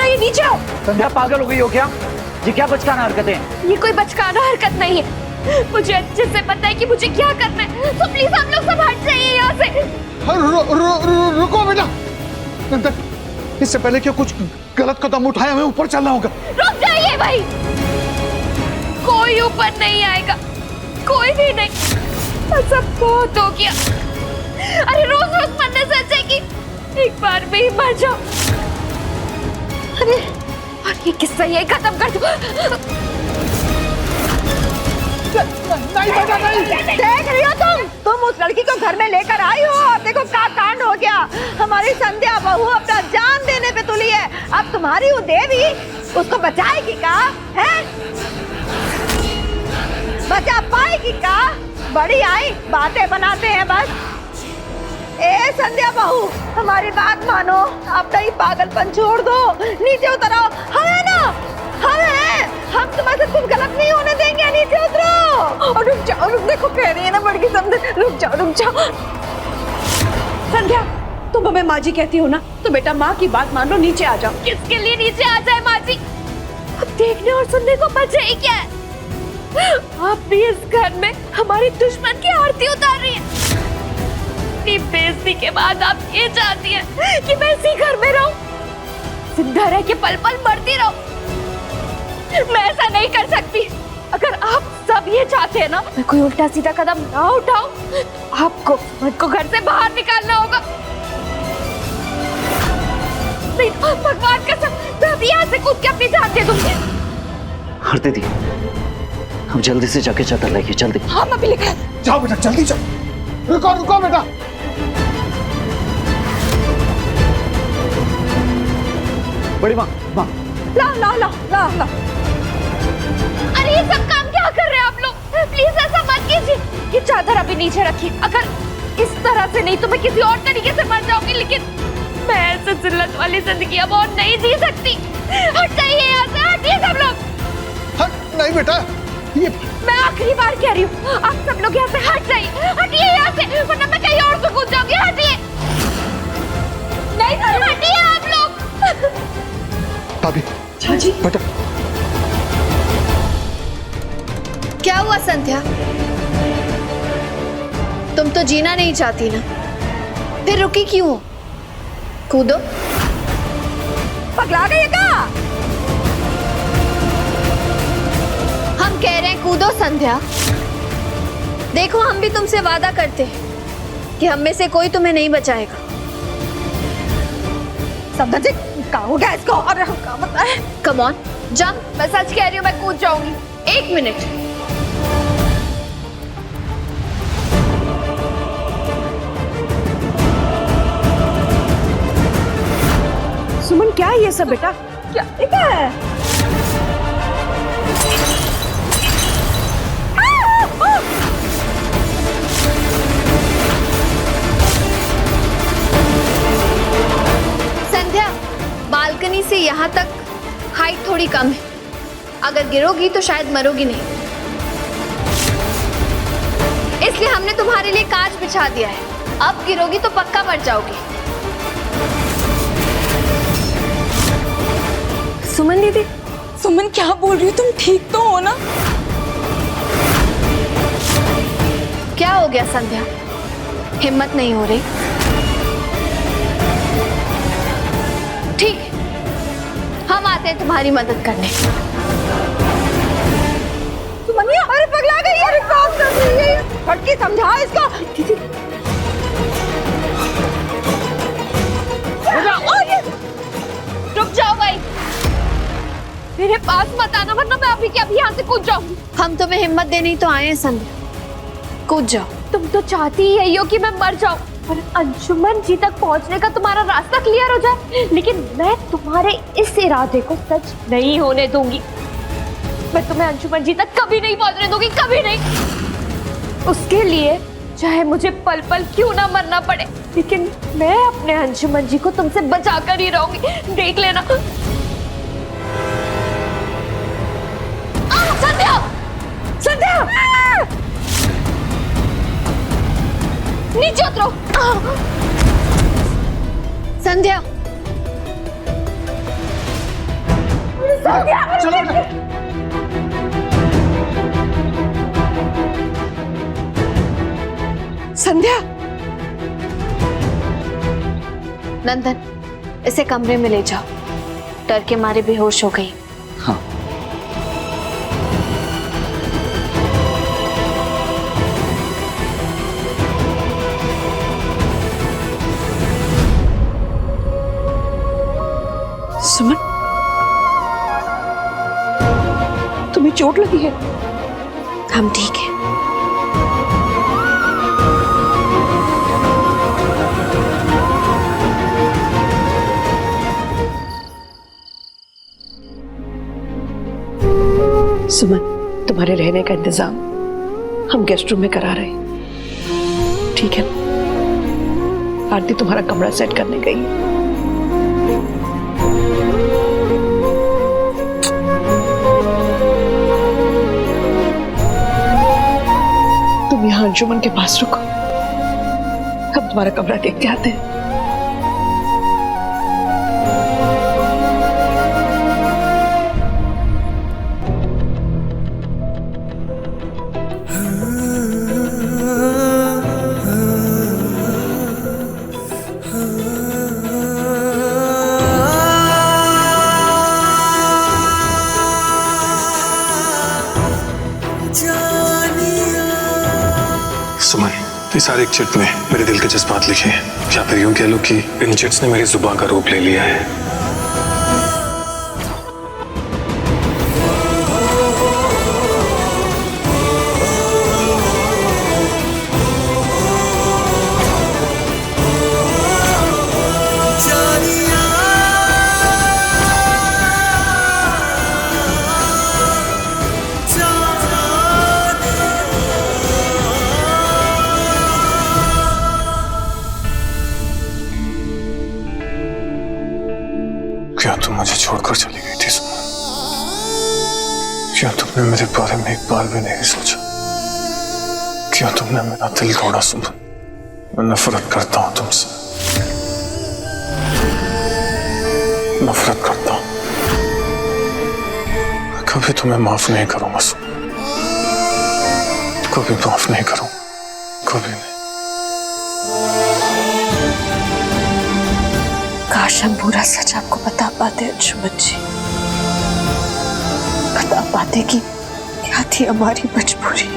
चाहिए, नीचे आओ। संध्या पागल हो गई हो क्या? ये क्या बचकाना हरकतें? ये कोई बचकाना हरकत नहीं है, मुझे अच्छे से पता है कि मुझे क्या करना है, तो प्लीज आप लोग सब हट जाइए यहाँ से। रुको बेटा, इससे पहले कि कुछ गलत कदम उठाए हमें ऊपर चलना होगा। रुक जाइए भाई, कोई ऊपर नहीं आएगा, कोई भी नहीं, सब बहुत हो गया। अरे रोज रोज मरने से अच्छा है कि एक बार में ही मर जाओ। अरे और ये किस्सा यही खत्म कर दो। नहीं बेटा नहीं। देख रही हो तुम उस लड़की को घर में लेकर आई हो और देखो क्या कांड हो गया। हमारी संध्या बहू अपना जान देने पे तुली है, अब तुम्हारी वो देवी उसको बचाएगी का है? बचा पाएगी का? बड़ी आई बातें बनाते हैं बस। ए संध्या बहू, हमारी बात मानो, अपना ही पागलपन छोड़ दो, नीचे उतर आओ। हमें ना, हमें, हम तुम्हारे साथ कुछ गलत नहीं होने देंगे, नीचे उतरो। और रुक जाओ, रुक, देखो कह रही है ना बड़की समझे, रुक जाओ रुक जाओ। संध्या, तुम हमें माँ जी कहती हो ना, तो बेटा माँ की बात मान लो, नीचे आ जाओ। किसके लिए नीचे आ जाए माँ जी? अब देखने और सुनने को बचा ही क्या है? आप भी इस घर में हमारी दुश्मन की आरती उतार रही हैं। इतनी बेइज्जती के बाद आप ये चाहती हैं कि मैं इसी घर में रहूं, जिंदा रह के पल पल मरती रहूं? मैं ऐसा नहीं कर सकती। अगर आप सब ये चाहते हैं ना मैं कोई उल्टा सीधा कदम ना उठाऊं, आपको घर से बाहर निकालना होगा। नहीं तो भगवान कसम, मैं अभी यहाँ से कूद के अपनी जान दे दूंगी। हर दीदी, हम जल्दी से जाके चादर लाइए, जल्दी। हाँ मैं भी लेकर जाओ बेटा जल्दी जाओ। रुको रुको बेटा। बड़ी माँ, माँ ला ला ला ला ला। अरे ये सब काम क्या कर रहे हैं आप लोग? प्लीज ऐसा मत कीजिए। ये चादर अभी नीचे रखिए। अगर इस तरह से नहीं तो मैं किसी और तरीके से मर जाऊंगी, लेकिन मैं ऐसे जिल्लत वाली जिंदगी अब और नहीं जी सकती। हट जाइए यहाँ से, हटिए सब लोग। नहीं बेटा, ये मैं आखिरी बार कह रही हूँ, आप सब लोग यहाँ से हट जाइए, हटिए यहाँ से, वरना मैं कहीं और से कूद जाऊंगी। हटिए, नहीं तो हटिए आप लोग। भाभी जी बेटा। क्या हुआ संध्या? तुम तो जीना नहीं चाहती ना, फिर रुकी क्यों? कूदो। पगला गई क्या? हम कह रहे हैं कूदो संध्या। देखो हम भी तुमसे वादा करते हैं कि हम में से कोई तुम्हें नहीं बचाएगा। समझा जी, क्या हो गया इसको? अरे हम क्या बताएं? Come on jump. मैं सच कह रही हूँ, मैं कूद जाऊंगी। एक मिनट। सुमन क्या है ये सब बेटा? क्या क्या है? संध्या, बालकनी से यहाँ तक हाइट थोड़ी कम है, अगर गिरोगी तो शायद मरोगी नहीं, इसलिए हमने तुम्हारे लिए कांच बिछा दिया है। अब गिरोगी तो पक्का मर जाओगी। सुमन दीदी, सुमन क्या बोल रही हो तुम? ठीक तो हो ना? क्या हो गया संध्या, हिम्मत नहीं हो रही? ठीक है, हम आते हैं तुम्हारी मदद करने। सुमनिया, अरे पगला गई, अरे काम कर रही है, फटकी समझा इसको। रुक जाओ भाई, मेरे पास मत आना, वरना मैं अभी के अभी यहाँ से कूद जाऊंगी। हम तुम्हें हिम्मत देने ही तो आए हैं संध्या, कूद जाओ। तुम तो चाहती ही यही हो कि मैं मर जाऊं और अंशुमन जी तक पहुंचने का तुम्हारा रास्ता क्लियर हो जाए, लेकिन मैं तुम्हारे इस इरादे को सच नहीं होने दूंगी। मैं तुम्हें अंशुमन जी तक कभी नहीं पहुंचने दूंगी, कभी नहीं। उसके लिए चाहे मुझे पल पल क्यों ना मरना पड़े, लेकिन मैं अपने अंशुमन जी को तुमसे बचा कर ही रहूंगी, देख लेना। संध्या, संध्या, नीचे उतरो। संध्या, चलो बेटा। संध्या, नंदन, इसे कमरे में ले जाओ। डर के मारे बेहोश हो गई। हाँ। सुमन, तुम्हें चोट लगी है? हम ठीक है। सुमन, तुम्हारे रहने का इंतजाम हम गेस्ट रूम में करा रहे हैं, ठीक है? आरती तुम्हारा कमरा सेट करने गई। तुम यहाँ अंजुमन के पास रुको, हम तुम्हारा कमरा देख के आते हैं। सुमन, ये सारे एक चिट में मेरे दिल के जज्बात लिखे हैं, या फिर यूं कह लो कि इन चिट्स ने मेरी जुबान का रूप ले लिया है। क्या तुम मुझे छोड़कर चली गई थी सुमन? क्या तुमने मेरे बारे में एक बार भी नहीं सोचा? क्या तुमने मेरा दिल तोड़ा सुमन? मैं नफरत करता हूं तुमसे, नफरत करता हूं। मैं कभी तुम्हें माफ नहीं करूंगा सुमन, कभी माफ नहीं करूंगा, कभी नहीं। काश हम पूरा सच आपको बता पाते अंजुमन जी, बता पाते कि क्या थी हमारी मजबूरी।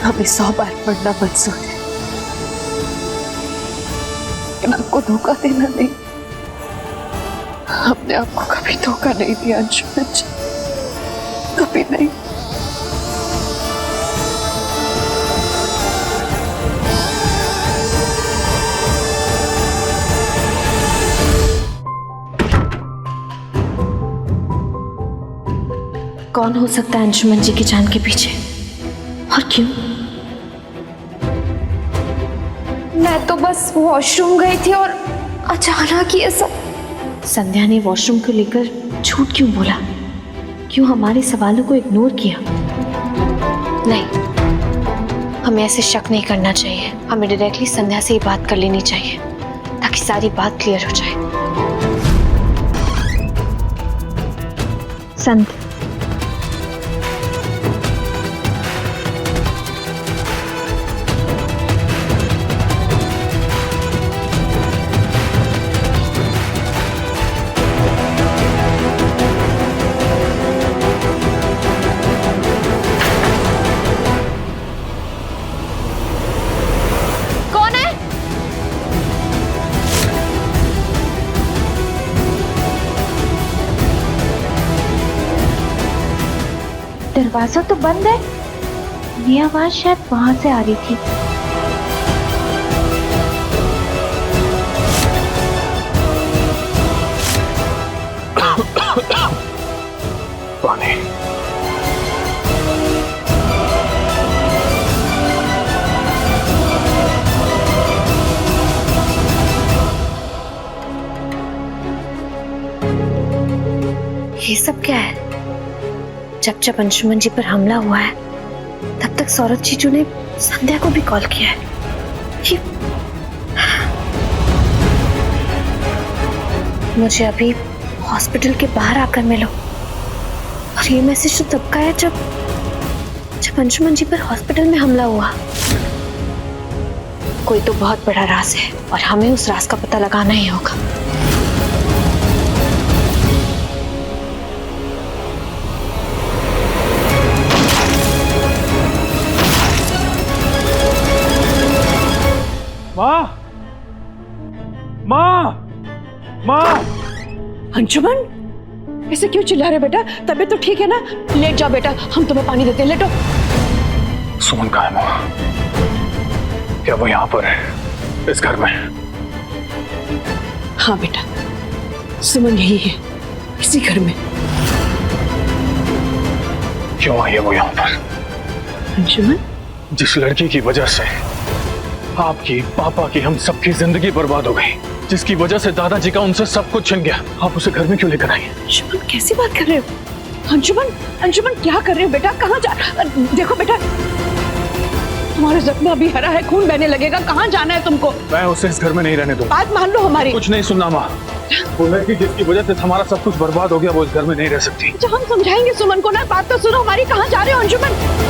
हमें 100 बार पढ़ना मंजूर है, लेकिन आपको धोखा देना नहीं। हमने आपको कभी धोखा नहीं दिया अंजुमन जी, कभी नहीं। कौन हो सकता है अंशुमन जी की जान के पीछे, और क्यों? मैं तो बस वॉशरूम गई थी और अचानक ये सब। संध्या ने वॉशरूम को लेकर झूठ क्यों बोला? क्यों हमारे सवालों को इग्नोर किया? नहीं, हमें ऐसे शक नहीं करना चाहिए। हमें डायरेक्टली संध्या से ही बात कर लेनी चाहिए ताकि सारी बात क्लियर हो जाए। संध्या, दरवाजा तो बंद है। ये आवाज शायद वहां से आ रही थी। पानी। ये सब क्या है? जब जब अंशुमन जी पर हमला हुआ है तब तक सौरभ जीजू ने संध्या को भी कॉल किया है। मुझे अभी हॉस्पिटल के बाहर आकर मिलो। और ये मैसेज तो तब का है जब अंशुमन जी पर हॉस्पिटल में हमला हुआ। कोई तो बहुत बड़ा राज है और हमें उस राज का पता लगाना ही होगा। माँ, माँ, माँ। अंशुमन ऐसे क्यों चिल्ला रहे बेटा? तबीयत तो ठीक है ना? लेट जाओ बेटा, हम तुम्हें पानी देते हैं, लेटो। सुमन कहाँ है माँ? क्या वो यहाँ पर है, इस घर में? हाँ बेटा, सुमन यही है, इसी घर में। क्यों आई है वो यहाँ पर? अंशुमन, जिस लड़की की वजह से आपकी, पापा की, हम सबकी जिंदगी बर्बाद हो गई, जिसकी वजह से दादाजी का उनसे सब कुछ छिन गया, आप उसे घर में क्यों लेकर आई? अंशुमन कैसी बात कर रहे हो? अंशुमन, अंशुमन क्या कर रहे हो बेटा? कहाँ जा? देखो बेटा, तुम्हारा जख्म अभी हरा है, खून बहने लगेगा। कहाँ जाना है तुमको? मैं उसे इस घर में नहीं रहने दूंगा। बात मान लो हमारी। कुछ नहीं सुनना माँ। वो लड़की जिसकी वजह से हमारा सब कुछ बर्बाद हो गया, वो इस घर में नहीं रह सकती। अच्छा, हम समझाएंगे सुमन को ना, बात तो सुनो हमारी। कहाँ जा रहे हो अंशुमन?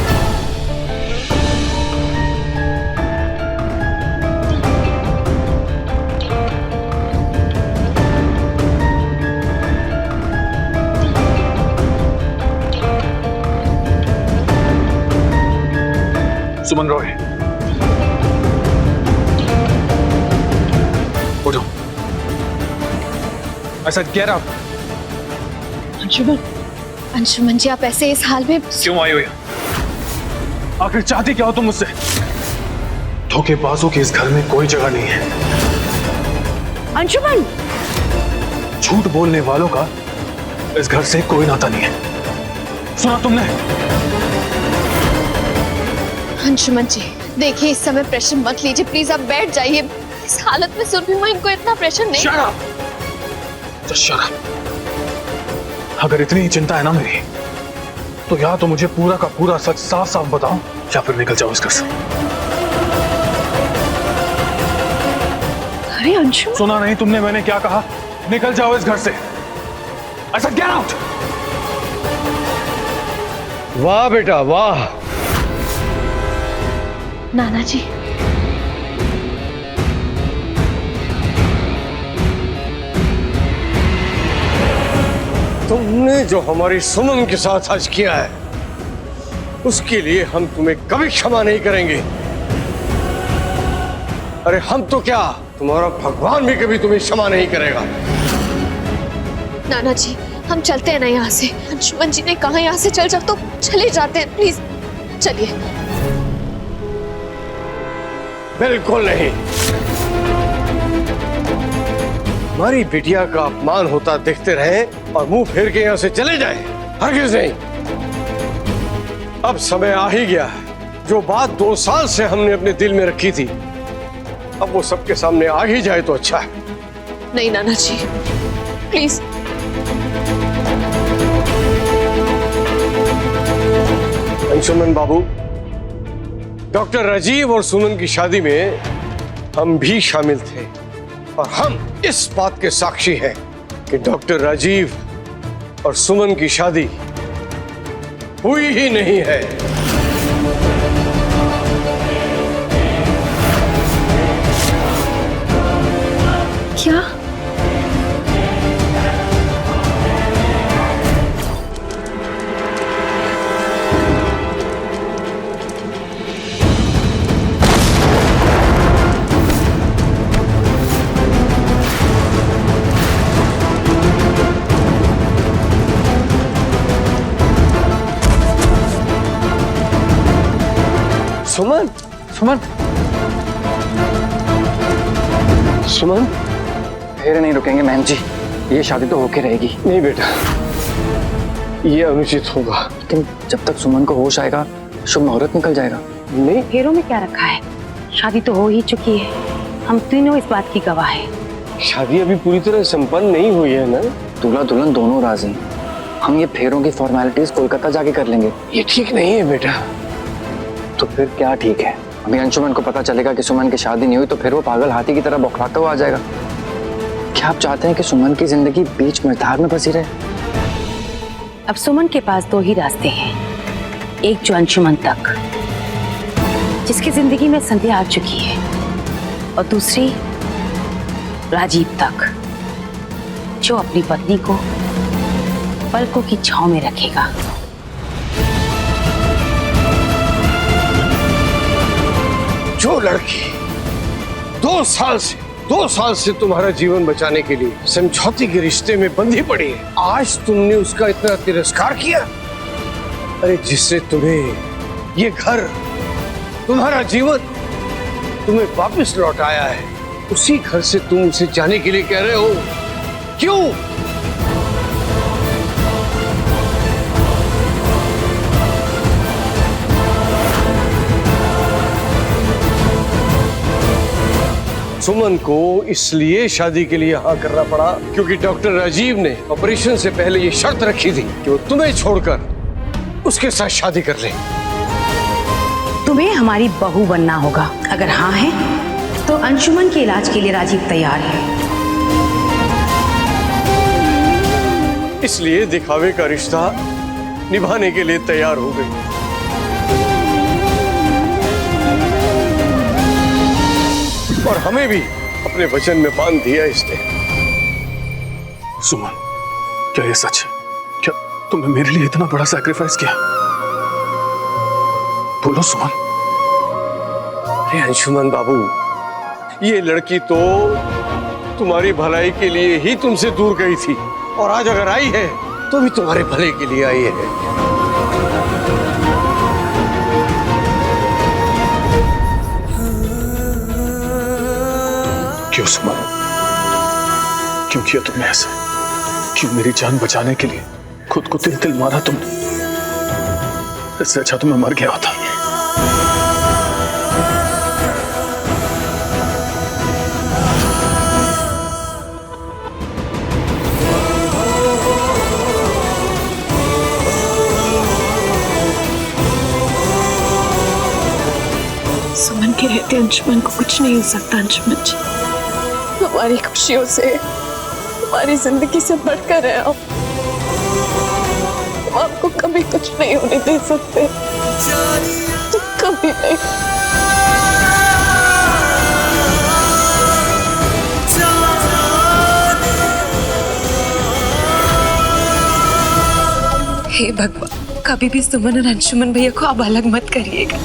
सुमन रॉय, उठो। I said get up. Anshuman, Anshuman जी, आप ऐसे इस हाल में क्यों आई हो यहाँ? आखिर चाहती क्या हो तुम मुझसे? धोखेबाजों की इस घर में कोई जगह नहीं है। अंशुमन, झूठ बोलने वालों का इस घर से कोई नाता नहीं है। सुना तुमने? अंशुमन जी देखिए, इस समय प्रेशर मत लीजिए प्लीज, आप बैठ जाइए। इस हालत में सुरभिमा इनको इतना प्रेशर नहीं। Shut up! Just shut up. अगर इतनी ही चिंता है ना मेरी, तो या तो मुझे पूरा का पूरा सच साफ साफ बताओ, या फिर निकल जाओ इस घर से। अरे अंशुमन, सुना नहीं तुमने मैंने क्या कहा? निकल जाओ इस घर से। I said get out! वाह बेटा वाह। नाना जी, तुमने जो हमारी सुमन के साथ आज किया है, उसके लिए हम तुम्हें कभी क्षमा नहीं करेंगे। अरे हम तो क्या, तुम्हारा भगवान भी कभी तुम्हें क्षमा नहीं करेगा। नाना जी, हम चलते हैं ना यहाँ से। अंशुमन जी ने कहा यहाँ से चल जाओ, तो चले जाते हैं, प्लीज चलिए। बिल्कुल नहीं। हमारी बिटिया का अपमान होता देखते रहे और मुंह फेर के यहाँ से चले जाए? हरगिज नहीं। अब समय आ ही गया है। जो बात 2 साल से हमने अपने दिल में रखी थी, अब वो सबके सामने आ ही जाए तो अच्छा है। नहीं नाना जी, प्लीज। अंशुमन बाबू, डॉक्टर राजीव और सुमन की शादी में हम भी शामिल थे और हम इस बात के साक्षी हैं कि डॉक्टर राजीव और सुमन की शादी हुई ही नहीं है। क्या? सुमन, सुमन, सुमन, फेरे नहीं रुकेंगे मैम जी, ये शादी तो होके रहेगी। नहीं बेटा, ये अनुचित होगा। लेकिन जब तक सुमन को होश आएगा, शुभ मुहूर्त निकल जाएगा। नहीं, फेरों में क्या रखा है? शादी तो हो ही चुकी है, हम तीनों इस बात की गवाह हैं। शादी अभी पूरी तरह संपन्न नहीं हुई है ना? दूल्हा दुल्हन दोनों राजी हैं। हम ये फेरों की फॉर्मेलिटीज कोलकाता जाके कर लेंगे। ये ठीक नहीं है बेटा। तो फिर क्या ठीक है? अभी अंशुमन को पता चलेगा कि सुमन की शादी नहीं हुई, तो फिर वो पागल हाथी की तरह बौखलाता हुआ आ जाएगा। क्या आप चाहते हैं कि सुमन की जिंदगी बीच मझधार में फंसी रहे? अब सुमन के पास दो ही रास्ते हैं, एक जो अंशुमन तक, जिसकी जिंदगी में संध्या आ चुकी है, और दूसरी राजीव तक, जो अपनी पत्नी को पलकों की छांव में रखेगा। जो लड़की 2 साल से तुम्हारा जीवन बचाने के लिए समझौते के रिश्ते में बंधी पड़ी है, आज तुमने उसका इतना तिरस्कार किया। अरे जिससे तुम्हें ये घर, तुम्हारा जीवन तुम्हें वापस लौटाया है, उसी घर से तुम उसे जाने के लिए कह रहे हो? क्यों? सुमन को इसलिए शादी के लिए हाँ करना पड़ा क्योंकि डॉक्टर राजीव ने ऑपरेशन से पहले ये शर्त रखी थी कि वो तुम्हें छोड़कर उसके साथ शादी कर ले। तुम्हें हमारी बहू बनना होगा। अगर हाँ है तो अंशुमन के इलाज के लिए राजीव तैयार है। इसलिए दिखावे का रिश्ता निभाने के लिए तैयार हो गई। और हमें भी अपने वचन में बांध दिया इसने। सुमन, क्या ये सच है? क्या तुमने मेरे लिए इतना बड़ा सैक्रिफाइस किया? बोलो सुमन। अरे अंशुमन बाबू, ये लड़की तो तुम्हारी भलाई के लिए ही तुमसे दूर गई थी, और आज अगर आई है तो भी तुम्हारे भले के लिए आई है। क्यों सुमन, क्यों किया तुमने ऐसा? क्यों मेरी जान बचाने के लिए खुद को तिल तिल मारा तुमने? इससे अच्छा तो मैं मर गया होता। सुमन के रहते अंशुमन को कुछ नहीं हो सकता। अंशुमन जी, हमारी खुशियों से, हमारी जिंदगी से बढ़कर है आप। हम आपको कभी कुछ नहीं होने दे सकते, तो कभी नहीं। हे भगवान, कभी भी सुमन और अंशुमन भैया को आप अलग मत करिएगा।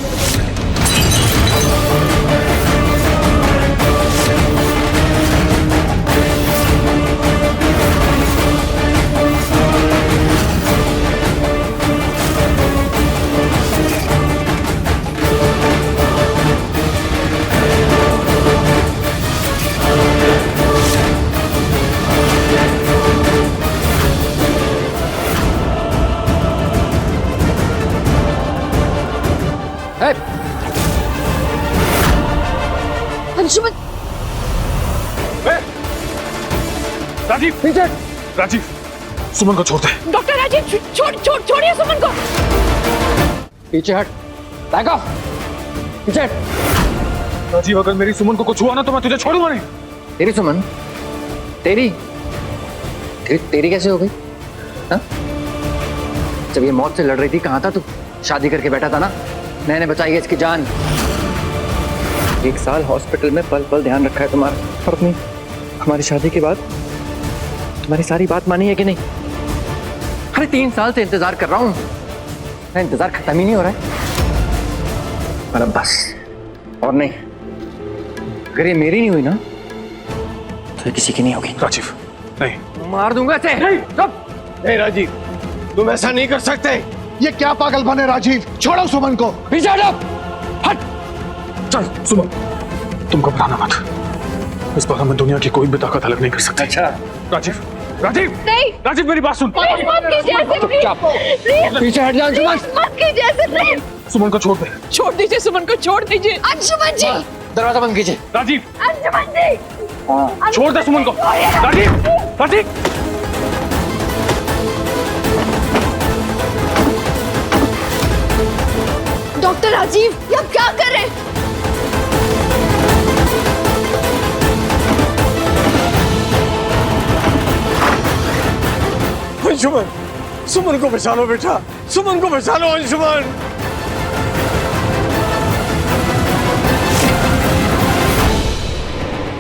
अंशुमन, राजीव, पीछे। राजीव, सुमन को छोड़ दे। डॉक्टर राजीव, छोड़िए सुमन को। पीछे हट, बैक ऑफ, पीछे हट। राजीव, अगर मेरी सुमन को कुछ हुआ ना तो मैं तुझे छोड़ूंगा नहीं। तेरी सुमन, तेरी कैसे हो गई? हाँ? जब ये मौत से लड़ रही थी कहाँ था तू? शादी करके बैठा था ना, मैंने बचाई है इसकी जान। 1 साल हॉस्पिटल में पल पल ध्यान रखा है तुम्हारा, और अपनी हमारी शादी के बाद तुम्हारी सारी बात मानी है कि नहीं? अरे 3 साल से इंतजार कर रहा हूँ, मैं इंतजार खत्म ही नहीं हो रहा है। और अब बस, और नहीं, अगर ये मेरी नहीं हुई ना तो ये किसी की नहीं होगी। राजीव, नहीं, मार दूंगा इसे। नहीं राजीव, तुम ऐसा नहीं कर सकते। ये क्या पागलपन है राजीव? छोड़ो सुमन को। पीछे हट, हट। चल सुमन, तुम घबराना मत। इस बार हमें दुनिया की कोई भी ताकत अलग नहीं कर सकती। अच्छा राजीव, राजीव, नहीं, राजीव मेरी बात सुन। मत कीजिए ऐसे, प्लीज। पीछे हट जा अंशुमन। मत कीजिए ऐसे, प्लीज। सुमन को छोड़ दे। छोड़ दीजिए सुमन को, छोड़ दीजिए। अंशुमन जी, दरवाजा बंद कीजिए। राजीव, अंशुमन जी, छोड़ दे सुमन को। राजीव, राजीव। डॉक्टर राजीव, ये आप क्या कर रहे हैं? अंशुमन, सुमन को बचा लो बेटा, सुमन को बचा लो अंशुमन।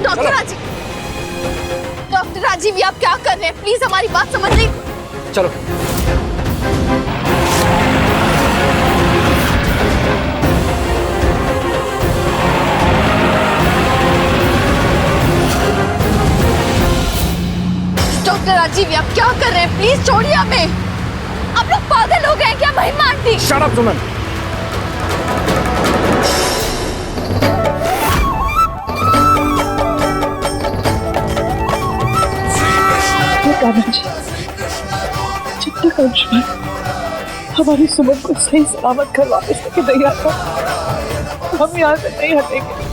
डॉक्टर राजीव, ये आप क्या कर रहे हैं? प्लीज हमारी बात समझ लीजिए। चलो। डॉक्टर राजीव, ये आप क्या कर रहे हैं? प्लीज छोड़िए हमें। आप लोग पागल हो गए क्या? वही मार दी। शट अप सुमन। जब तक अंशुमन हमारी सुमन को सही सलामत घर वापस लेके नहीं आता, हम यहाँ से नहीं हटेंगे।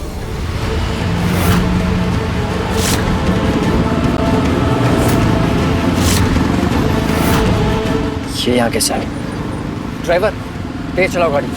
ये यहाँ कैसे आ गए? ड्राइवर, तेज चलाओ गाड़ी।